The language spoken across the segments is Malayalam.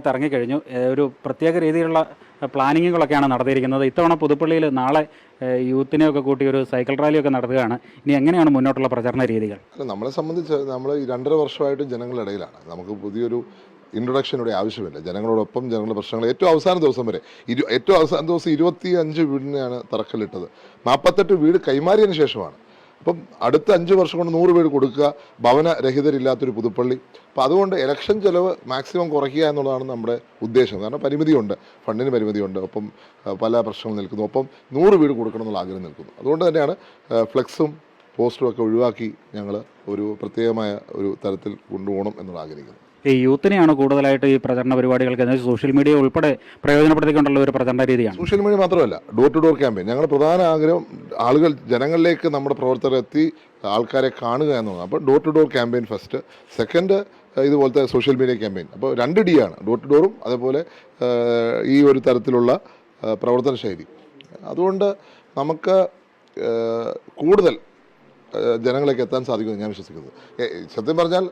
രംഗത്ത് ഇറങ്ങിക്കഴിഞ്ഞു. ഒരു പ്രത്യേക രീതിയിലുള്ള പ്ലാനിങ്ങുകളൊക്കെയാണ് നടത്തിയിരിക്കുന്നത്. ഇത്തവണ പുതുപ്പള്ളിയിൽ നാളെ യൂത്തിനെയൊക്കെ കൂട്ടി ഒരു സൈക്കിൾ റാലിയൊക്കെ നടത്തുകയാണ്. ഇനി എങ്ങനെയാണ് മുന്നോട്ടുള്ള പ്രചരണ രീതികൾ? നമ്മളെ സംബന്ധിച്ച് നമ്മൾ ഈ 2.5 വർഷമായിട്ട് ജനങ്ങളുടെ ഇടയിലാണ്. നമുക്ക് പുതിയൊരു ഇൻട്രൊഡക്ഷനുടെ ആവശ്യമില്ല. ജനങ്ങളോടൊപ്പം ജനങ്ങളുടെ പ്രശ്നങ്ങൾ ഏറ്റവും അവസാന ദിവസം വരെ ഏറ്റവും അവസാന ദിവസം 25 വീടിനെയാണ് തറക്കല്ലിട്ടത്. 48 വീട് കൈമാറിയതിന് ശേഷമാണ്. അപ്പം അടുത്ത 5 വർഷം കൊണ്ട് 100 വീട് കൊടുക്കുക, ഭവനരഹിതരില്ലാത്തൊരു പുതുപ്പള്ളി. അപ്പോൾ അതുകൊണ്ട് ഇലക്ഷൻ ചെലവ് മാക്സിമം കുറയ്ക്കുക എന്നുള്ളതാണ് നമ്മുടെ ഉദ്ദേശം. കാരണം പരിമിതിയുണ്ട്, ഫണ്ടിന് പരിമിതിയുണ്ട്, ഒപ്പം പല പ്രശ്നങ്ങൾ നിൽക്കുന്നു, ഒപ്പം 100 വീട് കൊടുക്കണം എന്നുള്ള ആഗ്രഹം നിൽക്കുന്നു. അതുകൊണ്ട് തന്നെയാണ് ഫ്ലെക്സും പോസ്റ്ററും ഒക്കെ ഒഴിവാക്കി ഞങ്ങൾ ഒരു പ്രത്യേകമായ ഒരു തരത്തിൽ കൊണ്ടുപോകണം എന്നുള്ള ആഗ്രഹിക്കുന്നു. ഈ യൂത്തിനെയാണ് കൂടുതലായിട്ട് ഈ പ്രചരണ പരിപാടികൾക്ക് സോഷ്യൽ മീഡിയ ഉൾപ്പെടെ പ്രയോജനപ്പെടുത്തിക്കൊണ്ടുള്ള ഒരു പ്രചരണ രീതിയാണ്. സോഷ്യൽ മീഡിയ മാത്രമല്ല, ഡോർ ടു ഡോർ ക്യാമ്പയിൻ. ഞങ്ങളുടെ പ്രധാന ആഗ്രഹം ആളുകൾ ജനങ്ങളിലേക്ക് നമ്മുടെ പ്രവർത്തകർ എത്തി ആൾക്കാരെ കാണുക എന്നുള്ളതാണ്. അപ്പോൾ door to door campaign first, second ഇതുപോലത്തെ സോഷ്യൽ മീഡിയ ക്യാമ്പയിൻ. അപ്പോൾ 2 D ആണ്, ഡോർ ടു ഡോറും അതേപോലെ ഈ ഒരു തരത്തിലുള്ള പ്രവർത്തന ശൈലി. അതുകൊണ്ട് നമുക്ക് കൂടുതൽ ജനങ്ങളിലേക്ക് എത്താൻ സാധിക്കുമെന്ന് ഞാൻ വിശ്വസിക്കുന്നത്. സത്യം പറഞ്ഞാൽ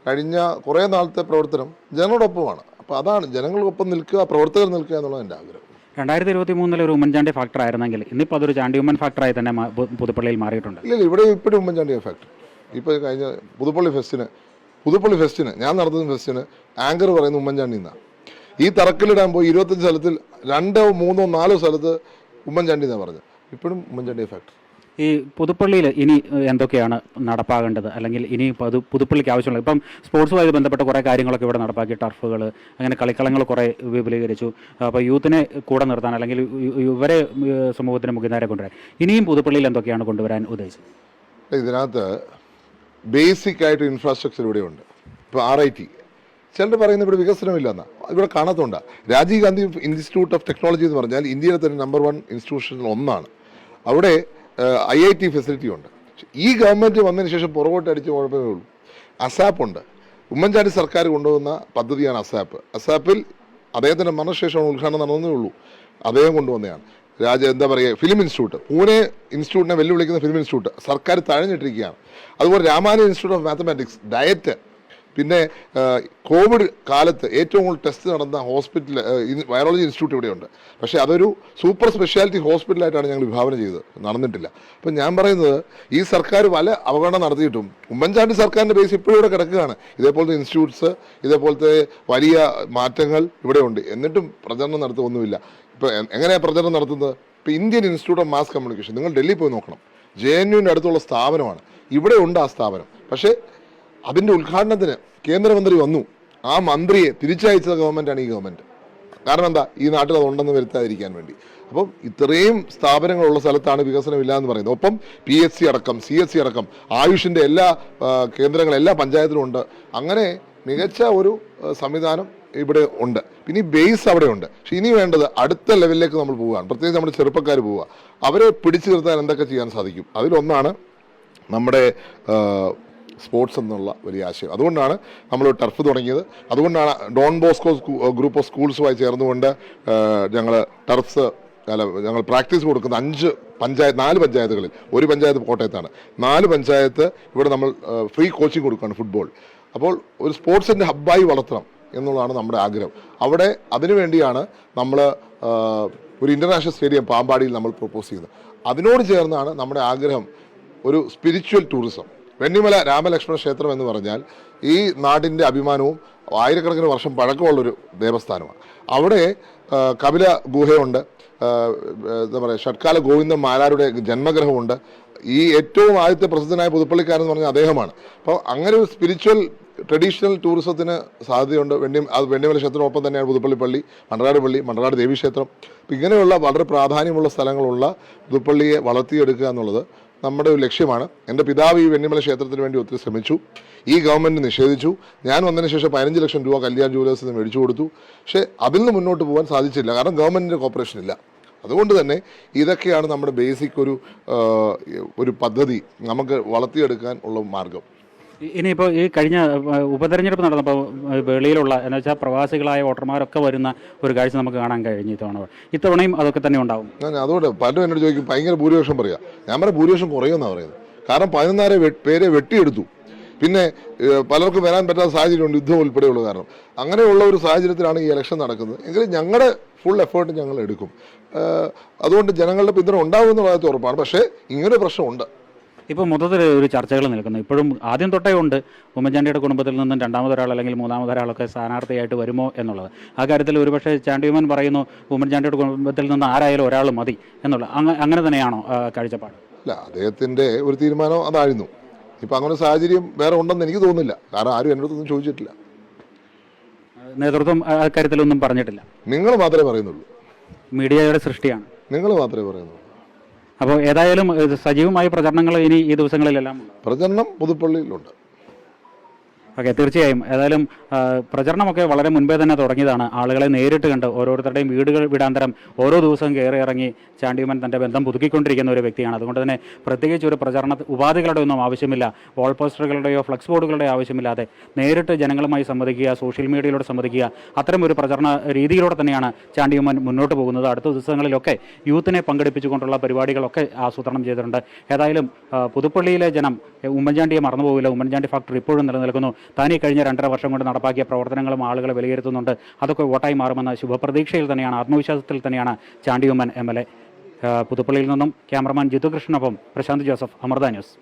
കഴിഞ്ഞ കുറേ നാളത്തെ പ്രവർത്തനം ജനങ്ങളോടൊപ്പമാണ്. അപ്പോൾ അതാണ്, ജനങ്ങൾക്കൊപ്പം നിൽക്കുക, പ്രവർത്തകർ നിൽക്കുക എന്നുള്ളത് എൻ്റെ ആഗ്രഹം. 2023 ഒരു ഉമ്മൻചാണ്ടി ഫാക്ടർ ആയിരുന്നെങ്കിൽ ഇന്നിപ്പോൾ അതൊരു ചാണ്ടി ഉമ്മൻ ഫാക്ടറായി തന്നെ പുതുപ്പള്ളിയിൽ മാറിയിട്ടുണ്ട്. ഇല്ല, ഇവിടെ ഇപ്പോഴും ഉമ്മൻചാണ്ടി ഫാക്ടർ. ഇപ്പോൾ കഴിഞ്ഞ പുതുപ്പള്ളി ഫെസ്റ്റിന് ഞാൻ നടത്തുന്ന ഫെസ്റ്റിന് ആങ്കർ പറയുന്ന ഉമ്മൻചാണ്ടി എന്നാണ്. ഈ തറക്കല്ലിടാൻ പോയി 25 സ്ഥലത്തിൽ 2, 3, 4 സ്ഥലത്ത് ഉമ്മൻചാണ്ടി എന്നാണ് പറഞ്ഞത്. ഇപ്പോഴും ഉമ്മൻചാണ്ടി ഫാക്ടർ. ഈ പുതുപ്പള്ളിയിൽ ഇനി എന്തൊക്കെയാണ് നടപ്പാകേണ്ടത്, അല്ലെങ്കിൽ ഇനി പുതുപ്പള്ളിക്ക് ആവശ്യമുള്ളത്? ഇപ്പം സ്പോർട്സുമായി ബന്ധപ്പെട്ട കുറേ കാര്യങ്ങളൊക്കെ ഇവിടെ നടപ്പാക്കി, ടർഫുകൾ, അങ്ങനെ കളിക്കളങ്ങൾ കുറേ വിപുലീകരിച്ചു. അപ്പോൾ യൂത്തിനെ കൂടെ നിർത്താൻ അല്ലെങ്കിൽ ഇവരെ സമൂഹത്തിന് മുഖ്യധാര കൊണ്ടുവരാൻ ഇനിയും പുതുപ്പള്ളിയിൽ എന്തൊക്കെയാണ് കൊണ്ടുവരാൻ ഉദ്ദേശിച്ചത്? ഇതിനകത്ത് ബേസിക് ആയിട്ട് ഇൻഫ്രാസ്ട്രക്ചർ ഇവിടെയുണ്ട്. ഇപ്പോൾ RIT ചിലർ പറയുന്നത് ഇവിടെ വികസനമില്ലെന്നാണ്. ഇവിടെ കാണാത്തതുകൊണ്ടാണ്. Rajiv Gandhi Institute of Technology എന്ന് പറഞ്ഞാൽ ഇന്ത്യയിലെ തന്നെ നമ്പർ 1 ഇൻസ്റ്റിറ്റ്യൂഷനിൽ ഒന്നാണ്. അവിടെ IIT ഫെസിലിറ്റി ഉണ്ട്. ഈ ഗവൺമെൻറ് വന്നതിന് ശേഷം പുറകോട്ട് അടിച്ച് കുഴപ്പമേ ഉള്ളൂ. അസാപ്പ് ഉണ്ട്. ഉമ്മൻചാണ്ടി സർക്കാർ കൊണ്ടുവന്ന പദ്ധതിയാണ് അസാപ്പ്. അസാപ്പിൽ അദ്ദേഹത്തിൻ്റെ മരണശേഷമാണ് ഉദ്ഘാടനം നടന്നതേ ഉള്ളൂ. അദ്ദേഹം കൊണ്ടുവന്നതാണ്. എന്താ പറയുക, ഫിലിം ഇൻസ്റ്റിറ്റ്യൂട്ട്, പൂനെ ഇൻസ്റ്റിറ്റ്യൂട്ടിനെ വെല്ലുവിളിക്കുന്ന ഫിലിം ഇൻസ്റ്റിറ്റ്യൂട്ട് സർക്കാർ തഴഞ്ഞിട്ടിരിക്കുകയാണ്. അതുപോലെ Ramanujan Institute of Mathematics, DIET, പിന്നെ കോവിഡ് കാലത്ത് ഏറ്റവും കൂടുതൽ ടെസ്റ്റ് നടന്ന ഹോസ്പിറ്റൽ വൈറോളജി ഇൻസ്റ്റിറ്റ്യൂട്ട് ഇവിടെയുണ്ട്. പക്ഷേ അതൊരു സൂപ്പർ സ്പെഷ്യാലിറ്റി ഹോസ്പിറ്റലായിട്ടാണ് ഞങ്ങൾ വിഭാവനം ചെയ്തത്, നടന്നിട്ടില്ല. അപ്പം ഞാൻ പറയുന്നത്, ഈ സർക്കാർ പല അവഗണന നടത്തിയിട്ടും ഉമ്മൻചാണ്ടി സർക്കാരിൻ്റെ ബേസ് ഇപ്പോഴും ഇവിടെ കിടക്കുകയാണ്. ഇതേപോലത്തെ ഇൻസ്റ്റിറ്റ്യൂട്ട്സ്, ഇതേപോലത്തെ വലിയ മാറ്റങ്ങൾ ഇവിടെ ഉണ്ട്. എന്നിട്ടും പ്രചരണം നടത്തുകയൊന്നുമില്ല. ഇപ്പോൾ എങ്ങനെയാണ് പ്രചരണം നടത്തുന്നത്? ഇപ്പോൾ Indian institute of mass communication, നിങ്ങൾ ഡൽഹി പോയി നോക്കണം, JNUവിൻ്റെ അടുത്തുള്ള സ്ഥാപനമാണ്. ഇവിടെ ഉണ്ട് ആ സ്ഥാപനം. പക്ഷേ അതിൻ്റെ ഉദ്ഘാടനത്തിന് കേന്ദ്രമന്ത്രി വന്നു. ആ മന്ത്രിയെ തിരിച്ചയച്ച ഗവൺമെൻറ്റാണ് ഈ ഗവൺമെൻറ്. കാരണം എന്താ? ഈ നാട്ടിൽ അതുണ്ടെന്ന് വരുത്താതിരിക്കാൻ വേണ്ടി. അപ്പം ഇത്രയും സ്ഥാപനങ്ങളുള്ള സ്ഥലത്താണ് വികസനമില്ല എന്ന് പറയുന്നത്. ഒപ്പം PHC അടക്കം, CHC അടക്കം, ആയുഷിൻ്റെ എല്ലാ കേന്ദ്രങ്ങളും എല്ലാ പഞ്ചായത്തിലും ഉണ്ട്. അങ്ങനെ മികച്ച ഒരു സംവിധാനം ഇവിടെ ഉണ്ട്. പിന്നെ ഈ ബേസ് അവിടെ ഉണ്ട്. പക്ഷെ ഇനി വേണ്ടത് അടുത്ത ലെവലിലേക്ക് നമ്മൾ പോവുകയാണ്. പ്രത്യേകിച്ച് നമ്മുടെ ചെറുപ്പക്കാർ പോവുക. അവരെ പിടിച്ചു നിർത്താൻ എന്തൊക്കെ ചെയ്യാൻ സാധിക്കും? അതിലൊന്നാണ് നമ്മുടെ സ്പോർട്സ് എന്നുള്ള വലിയ ആശയം. അതുകൊണ്ടാണ് നമ്മൾ ടർഫ് തുടങ്ങിയത്. അതുകൊണ്ടാണ് ഡോൺ ബോസ്കോ ഗ്രൂപ്പ് ഓഫ് സ്കൂൾസുമായി ചേർന്നുകൊണ്ട് ഞങ്ങൾ പ്രാക്ടീസ് കൊടുക്കുന്ന 4 പഞ്ചായത്തുകളിൽ, ഒരു പഞ്ചായത്ത് കോട്ടയത്താണ്, 4 പഞ്ചായത്ത് ഇവിടെ നമ്മൾ ഫ്രീ കോച്ചിങ് കൊടുക്കുകയാണ് ഫുട്ബോൾ. അപ്പോൾ ഒരു സ്പോർട്സിൻ്റെ ഹബ്ബായി വളർത്തണം എന്നുള്ളതാണ് നമ്മുടെ ആഗ്രഹം. അവിടെ അതിനുവേണ്ടിയാണ് നമ്മൾ ഒരു ഇൻ്റർനാഷണൽ സ്റ്റേഡിയം പാമ്പാടിയിൽ നമ്മൾ പ്രൊപ്പോസ് ചെയ്യുന്നത്. അതിനോട് ചേർന്നാണ് നമ്മുടെ ആഗ്രഹം ഒരു സ്പിരിച്വൽ ടൂറിസം. വെണ്ണിമല രാമലക്ഷ്മണ ക്ഷേത്രം എന്ന് പറഞ്ഞാൽ ഈ നാടിൻ്റെ അഭിമാനവും 1000കണക്കിന് വർഷം പഴക്കമുള്ളൊരു ദേവസ്ഥാനമാണ്. അവിടെ കപില ഗുഹയുണ്ട്, എന്താ പറയുക, ഷഡ്കാല ഗോവിന്ദൻ മാരാരുടെ ജന്മഗ്രഹമുണ്ട്. ഈ ഏറ്റവും ആദ്യത്തെ പ്രസിദ്ധനായ പുതുപ്പള്ളിക്കാരൻ എന്ന് പറഞ്ഞാൽ അദ്ദേഹമാണ്. അപ്പോൾ അങ്ങനെ ഒരു സ്പിരിച്വൽ ട്രഡീഷണൽ ടൂറിസത്തിന് സാധ്യതയുണ്ട്. വെണ്ണിമല ക്ഷേത്രത്തിനൊപ്പം തന്നെയാണ് പുതുപ്പള്ളി പള്ളി, മണ്ണാട് പള്ളി, മണ്ണാട് ദേവീക്ഷേത്രം. അപ്പോൾ ഇങ്ങനെയുള്ള വളരെ പ്രാധാന്യമുള്ള സ്ഥലങ്ങളുള്ള പുതുപ്പള്ളിയെ വളർത്തിയെടുക്കുക എന്നുള്ളത് നമ്മുടെ ഒരു ലക്ഷ്യമാണ്. എൻ്റെ പിതാവ് ഈ വെണ്ണിമല ക്ഷേത്രത്തിന് വേണ്ടി ഒത്തിരി ശ്രമിച്ചു. ഈ ഗവൺമെൻറ് നിഷേധിച്ചു. ഞാൻ വന്നതിന് ശേഷം 15 ലക്ഷം രൂപ കല്യാൺ ജുവലേഴ്സിൽ നിന്ന് മേടിച്ചു കൊടുത്തു. പക്ഷേ അതിൽ നിന്ന് മുന്നോട്ട് പോകാൻ സാധിച്ചില്ല. കാരണം ഗവൺമെൻറ്റിൻ്റെ കോപ്പറേഷൻ ഇല്ല. അതുകൊണ്ട് തന്നെ ഇതൊക്കെയാണ് നമ്മുടെ ബേസിക് ഒരു പദ്ധതി നമുക്ക് വളർത്തിയെടുക്കാൻ ഉള്ള മാർഗം. ഇനിയിപ്പോൾ ഈ കഴിഞ്ഞ ഉപതെരഞ്ഞെടുപ്പ് നടന്നപ്പോൾ വെളിയിലുള്ള എന്ന് വെച്ചാൽ പ്രവാസികളായ വോട്ടർമാരൊക്കെ വരുന്ന ഒരു കാഴ്ച നമുക്ക് കാണാൻ കഴിഞ്ഞു ഇത്തവണയും അതൊക്കെ തന്നെ ഉണ്ടാവും. അതുകൊണ്ട് പലരും എന്നോട് ചോദിക്കും ഭയങ്കര ഭൂരിപക്ഷം പറയുക. ഞാൻ പറയാം ഭൂരിപക്ഷം കുറയുമെന്നാണ് പറയുന്നത്. കാരണം 14 പേരെ വെട്ടിയെടുത്തു. പിന്നെ പലർക്കും വരാൻ പറ്റാത്ത സാഹചര്യമുണ്ട്, യുദ്ധം ഉൾപ്പെടെയുള്ള കാരണം. അങ്ങനെയുള്ള ഒരു സാഹചര്യത്തിലാണ് ഈ ഇലക്ഷൻ നടക്കുന്നത്. എങ്കിലും ഞങ്ങളുടെ ഫുൾ എഫേർട്ട് ഞങ്ങൾ എടുക്കും. അതുകൊണ്ട് ജനങ്ങളുടെ പിന്തുണ ഉണ്ടാകുമെന്ന് പറയാത്ത ഉറപ്പാണ്. പക്ഷേ ഇങ്ങനൊരു പ്രശ്നമുണ്ട്. ഇപ്പോൾ മൊത്തത്തിൽ ഒരു ചർച്ചകൾ നിൽക്കുന്നു. ഇപ്പോഴും ആദ്യം തൊട്ടേ ഉണ്ട് ഉമ്മൻചാണ്ടിയുടെ കുടുംബത്തിൽ നിന്നും രണ്ടാമതൊരാൾ അല്ലെങ്കിൽ മൂന്നാമതൊരാളൊക്കെ സ്ഥാനാർത്ഥിയായിട്ട് വരുമോ എന്നുള്ളത്. ആ കാര്യത്തിൽ ഒരുപക്ഷെ ചാണ്ടിയുമ്മൻ പറയുന്നു ഉമ്മൻചാണ്ടിയുടെ കുടുംബത്തിൽ നിന്ന് ആരായാലും ഒരാൾ മതി എന്നുള്ളത്. അങ്ങനെ തന്നെയാണോ കാഴ്ചപ്പാട്? അല്ല, അദ്ദേഹത്തിൻ്റെ ഒരു തീരുമാനം അതായിരുന്നു. ഇപ്പം അങ്ങനെ സാഹചര്യം വേറെ ഉണ്ടെന്ന് എനിക്ക് തോന്നുന്നില്ല. കാരണം ആരും എൻ്റെ അടുത്തൊന്നും ചോദിച്ചിട്ടില്ല. നേതൃത്വം അക്കാര്യത്തിലൊന്നും പറഞ്ഞിട്ടില്ല. നിങ്ങൾ മാത്രമേ പറയുന്നുള്ളൂ. മീഡിയയുടെ സൃഷ്ടിയാണ്. നിങ്ങൾ മാത്രമേ പറയുന്നുള്ളൂ. അപ്പോൾ ഏതായാലും സജീവമായ പ്രചരണങ്ങൾ ഇനി ഈ ദിവസങ്ങളിലെല്ലാം പ്രചരണം പുതുപ്പള്ളിയിലുണ്ട്. ഓക്കെ, തീർച്ചയായും. ഏതായാലും പ്രചരണമൊക്കെ വളരെ മുൻപേ തന്നെ തുടങ്ങിയതാണ്. ആളുകളെ നേരിട്ട് കണ്ട് ഓരോരുത്തരുടെയും വീടുകൾ വിടാന്തരം ഓരോ ദിവസവും കയറി ഇറങ്ങി ചാണ്ടിയുമ്മൻ തൻ്റെ ബന്ധം പുതുക്കിക്കൊണ്ടിരിക്കുന്ന ഒരു വ്യക്തിയാണ്. അതുകൊണ്ട് തന്നെ പ്രത്യേകിച്ച് ഒരു പ്രചരണ ഉപാധികളുടെ ഒന്നും ആവശ്യമില്ല, വാൾ പോസ്റ്ററുകളുടെയോ ഫ്ലക്സ് ബോർഡുകളുടെയോ ആവശ്യമില്ലാതെ നേരിട്ട് ജനങ്ങളുമായി സംവദിക്കുക, സോഷ്യൽ മീഡിയയിലൂടെ സംവദിക്കുക, അത്തരം ഒരു പ്രചരണ രീതിയിലൂടെ തന്നെയാണ് ചാണ്ടിയുമ്മൻ മുന്നോട്ട് പോകുന്നത്. അടുത്ത ദിവസങ്ങളിലൊക്കെ യൂത്തിനെ പങ്കെടുപ്പിച്ചുകൊണ്ടുള്ള പരിപാടികളൊക്കെ ആസൂത്രണം ചെയ്തിട്ടുണ്ട്. ഏതായാലും പുതുപ്പള്ളിയിലെ ജനം ഉമ്മൻചാണ്ടിയെ മറന്നുപോകില്ല. ഉമ്മൻചാണ്ടി ഫാക്ടർ ഇപ്പോഴും നിലനിൽക്കുന്നു. താനീ കഴിഞ്ഞ 2.5 വർഷം കൊണ്ട് നടപ്പാക്കിയ പ്രവർത്തനങ്ങളും ആളുകളെ വിലയിരുത്തുന്നുണ്ട്. അതൊക്കെ വോട്ടായി മാറുമെന്ന ശുഭപ്രതീക്ഷയിൽ തന്നെയാണ്, ആത്മവിശ്വാസത്തിൽ തന്നെയാണ് ചാണ്ടിയുമ്മൻ MLA. പുതുപ്പള്ളിയിൽ നിന്നും cameraman Jithu കൃഷ്ണനൊപ്പം Prashant Joseph, Amrita news.